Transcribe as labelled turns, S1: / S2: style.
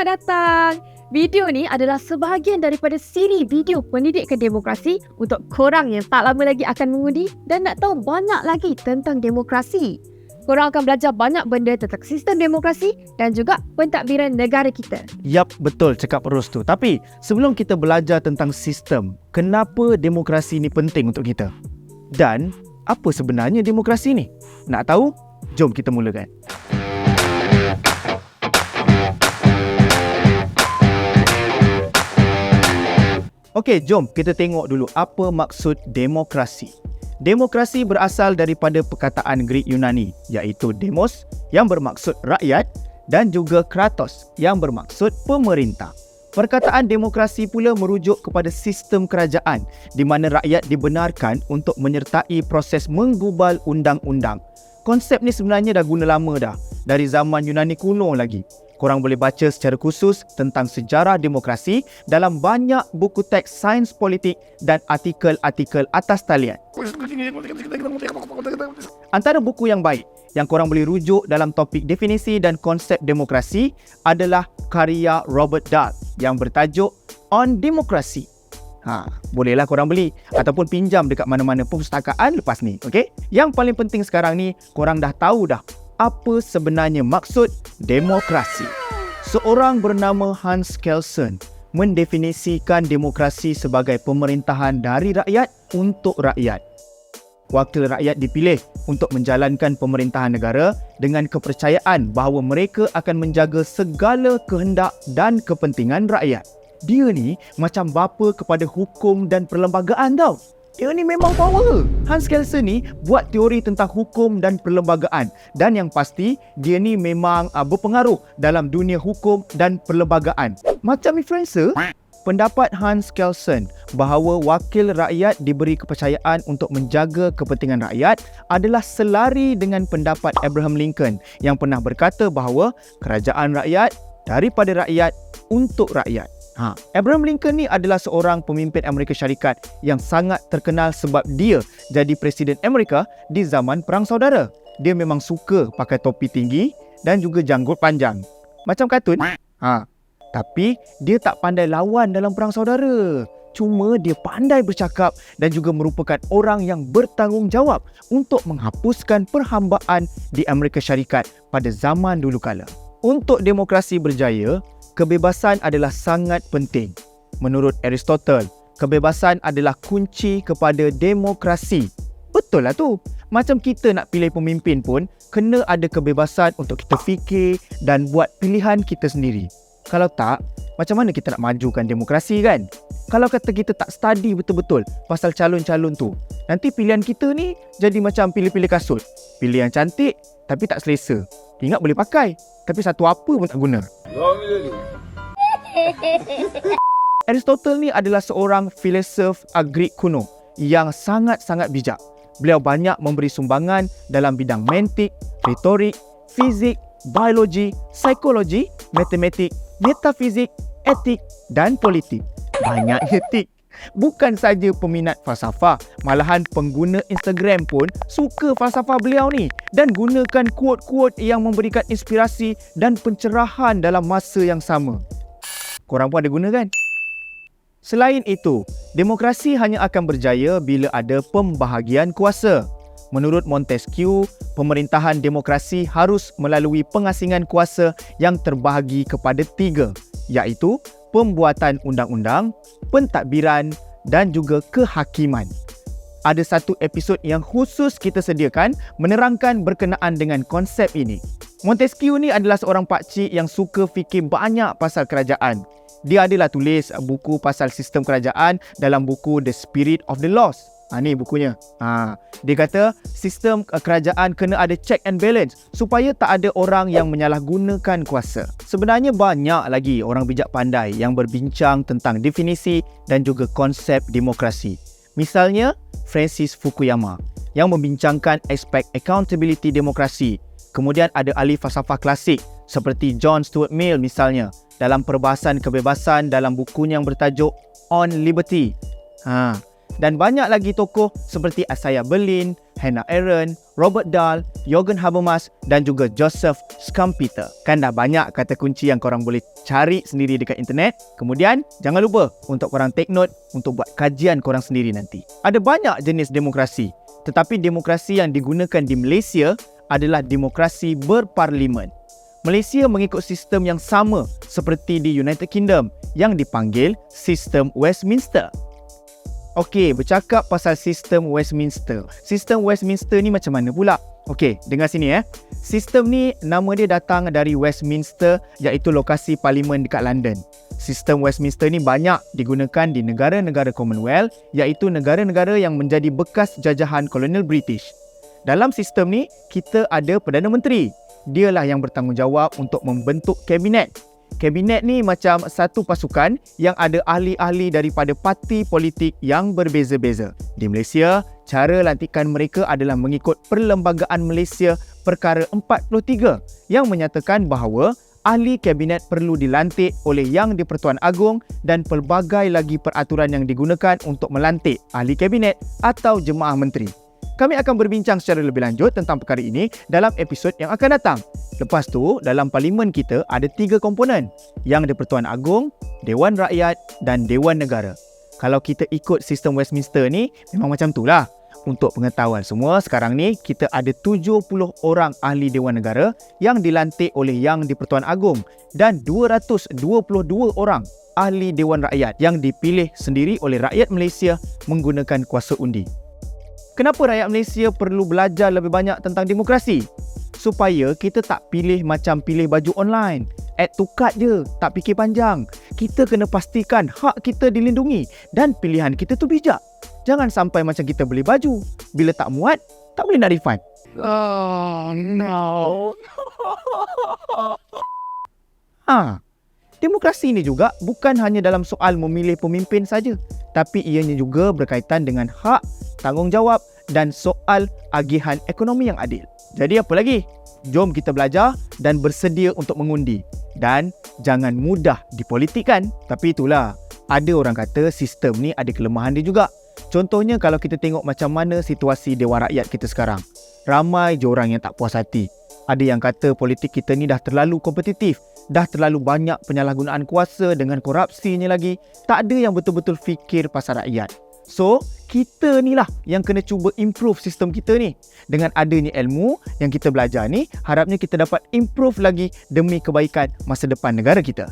S1: Selamat datang. Video ni adalah sebahagian daripada siri video pendidikan demokrasi untuk korang yang tak lama lagi akan mengundi dan nak tahu banyak lagi tentang demokrasi. Korang akan belajar banyak benda tentang sistem demokrasi dan juga pentadbiran negara kita.
S2: Yap, betul cakap Ros tu. Tapi sebelum kita belajar tentang sistem, kenapa demokrasi ni penting untuk kita? Dan apa sebenarnya demokrasi ni? Nak tahu? Jom kita mulakan. Okey, jom kita tengok dulu apa maksud demokrasi. Demokrasi berasal daripada perkataan Greek Yunani, iaitu demos yang bermaksud rakyat dan juga kratos yang bermaksud pemerintah. Perkataan demokrasi pula merujuk kepada sistem kerajaan di mana rakyat dibenarkan untuk menyertai proses menggubal undang-undang. Konsep ni sebenarnya dah guna lama dah, dari zaman Yunani kuno lagi. Korang boleh baca secara khusus tentang sejarah demokrasi dalam banyak buku teks sains politik dan artikel-artikel atas talian. Antara buku yang baik yang korang boleh rujuk dalam topik definisi dan konsep demokrasi adalah karya Robert Dahl yang bertajuk On Democracy. Bolehlah korang beli ataupun pinjam dekat mana-mana perpustakaan lepas ni, okey? Yang paling penting sekarang ni, korang dah tahu dah apa sebenarnya maksud demokrasi. Seorang bernama Hans Kelsen mendefinisikan demokrasi sebagai pemerintahan dari rakyat untuk rakyat. Wakil rakyat dipilih untuk menjalankan pemerintahan negara dengan kepercayaan bahawa mereka akan menjaga segala kehendak dan kepentingan rakyat. Dia ni macam bapa kepada hukum dan perlembagaan tau. Dia ni memang power. Hans Kelsen ni buat teori tentang hukum dan perlembagaan. Dan yang pasti, dia ni memang berpengaruh dalam dunia hukum dan perlembagaan. Macam influencer, pendapat Hans Kelsen bahawa wakil rakyat diberi kepercayaan untuk menjaga kepentingan rakyat adalah selari dengan pendapat Abraham Lincoln yang pernah berkata bahawa kerajaan rakyat daripada rakyat untuk rakyat. Abraham Lincoln ni adalah seorang pemimpin Amerika Syarikat yang sangat terkenal sebab dia jadi Presiden Amerika di zaman Perang Saudara. Dia memang suka pakai topi tinggi dan juga janggut panjang. Macam kartun. Tapi dia tak pandai lawan dalam Perang Saudara. Cuma dia pandai bercakap dan juga merupakan orang yang bertanggungjawab untuk menghapuskan perhambaan di Amerika Syarikat pada zaman dulu kala. Untuk demokrasi berjaya, kebebasan adalah sangat penting. Menurut Aristotle, kebebasan adalah kunci kepada demokrasi. Betul lah tu. Macam kita nak pilih pemimpin pun, kena ada kebebasan untuk kita fikir dan buat pilihan kita sendiri. Kalau tak, macam mana kita nak majukan demokrasi kan? Kalau kata kita tak study betul-betul pasal calon-calon tu, nanti pilihan kita ni jadi macam pilih-pilih kasut. Pilih yang cantik tapi tak selesa. Ingat boleh pakai, tapi satu apa pun tak guna. Aristotle ni adalah seorang filosof Greek kuno yang sangat-sangat bijak. Beliau banyak memberi sumbangan dalam bidang mantik, retorik, fizik, biologi, psikologi, matematik, metafizik, etik dan politik. Banyak etik. Bukan saja peminat falsafah, malahan pengguna Instagram pun suka falsafah beliau ni dan gunakan quote-quote yang memberikan inspirasi dan pencerahan dalam masa yang sama. Korang pun ada guna kan? Selain itu, demokrasi hanya akan berjaya bila ada pembahagian kuasa. Menurut Montesquieu, pemerintahan demokrasi harus melalui pengasingan kuasa yang terbahagi kepada 3, iaitu pembuatan undang-undang, pentadbiran dan juga kehakiman. Ada satu episod yang khusus kita sediakan menerangkan berkenaan dengan konsep ini. Montesquieu ni adalah seorang pakcik yang suka fikir banyak pasal kerajaan. Dia adalah tulis buku pasal sistem kerajaan dalam buku The Spirit of the Laws. Ni bukunya. Dia kata sistem kerajaan kena ada check and balance supaya tak ada orang yang menyalahgunakan kuasa. Sebenarnya banyak lagi orang bijak pandai yang berbincang tentang definisi dan juga konsep demokrasi. Misalnya Francis Fukuyama yang membincangkan aspek accountability demokrasi. Kemudian ada ahli falsafah klasik seperti John Stuart Mill misalnya dalam perbahasan kebebasan dalam bukunya yang bertajuk On Liberty. Dan banyak lagi tokoh seperti Isaiah Berlin, Hannah Arendt, Robert Dahl, Jürgen Habermas dan juga Joseph Schumpeter. Kan dah banyak kata kunci yang korang boleh cari sendiri dekat internet. Kemudian, jangan lupa untuk korang take note untuk buat kajian korang sendiri nanti. Ada banyak jenis demokrasi, tetapi demokrasi yang digunakan di Malaysia adalah demokrasi berparlimen. Malaysia mengikut sistem yang sama seperti di United Kingdom yang dipanggil sistem Westminster. Okey, bercakap pasal sistem Westminster. Sistem Westminster ni macam mana pula? Okey, dengar sini Sistem ni nama dia datang dari Westminster, iaitu lokasi parlimen dekat London. Sistem Westminster ni banyak digunakan di negara-negara Commonwealth, iaitu negara-negara yang menjadi bekas jajahan kolonial British. Dalam sistem ni, kita ada Perdana Menteri. Dialah yang bertanggungjawab untuk membentuk kabinet. Kabinet ni macam satu pasukan yang ada ahli-ahli daripada parti politik yang berbeza-beza. Di Malaysia, cara lantikan mereka adalah mengikut Perlembagaan Malaysia Perkara 43 yang menyatakan bahawa ahli kabinet perlu dilantik oleh Yang di-Pertuan Agong dan pelbagai lagi peraturan yang digunakan untuk melantik ahli kabinet atau jemaah menteri. Kami akan berbincang secara lebih lanjut tentang perkara ini dalam episod yang akan datang. Lepas tu, dalam parlimen kita ada 3 komponen. Yang di-Pertuan Agong, Dewan Rakyat dan Dewan Negara. Kalau kita ikut sistem Westminster ni, memang macam tu lah. Untuk pengetahuan semua, sekarang ni kita ada 70 orang ahli Dewan Negara yang dilantik oleh Yang di-Pertuan Agong dan 222 orang ahli Dewan Rakyat yang dipilih sendiri oleh rakyat Malaysia menggunakan kuasa undi. Kenapa rakyat Malaysia perlu belajar lebih banyak tentang demokrasi? Supaya kita tak pilih macam pilih baju online. Add to cart je, tak fikir panjang. Kita kena pastikan hak kita dilindungi dan pilihan kita tu bijak. Jangan sampai macam kita beli baju. Bila tak muat, tak boleh nak refund. Oh no. Demokrasi ini juga bukan hanya dalam soal memilih pemimpin saja, tapi ianya juga berkaitan dengan hak, tanggungjawab dan soal agihan ekonomi yang adil. Jadi apa lagi? Jom kita belajar dan bersedia untuk mengundi. Dan jangan mudah dipolitikkan. Tapi itulah, ada orang kata sistem ni ada kelemahan dia juga. Contohnya kalau kita tengok macam mana situasi Dewan Rakyat kita sekarang. Ramai je orang yang tak puas hati. Ada yang kata politik kita ni dah terlalu kompetitif. Dah terlalu banyak penyalahgunaan kuasa dengan korupsinya lagi. Tak ada yang betul-betul fikir pasal rakyat. So, kita ni lah yang kena cuba improve sistem kita ni. Dengan adanya ilmu yang kita belajar ni, harapnya kita dapat improve lagi demi kebaikan masa depan negara kita.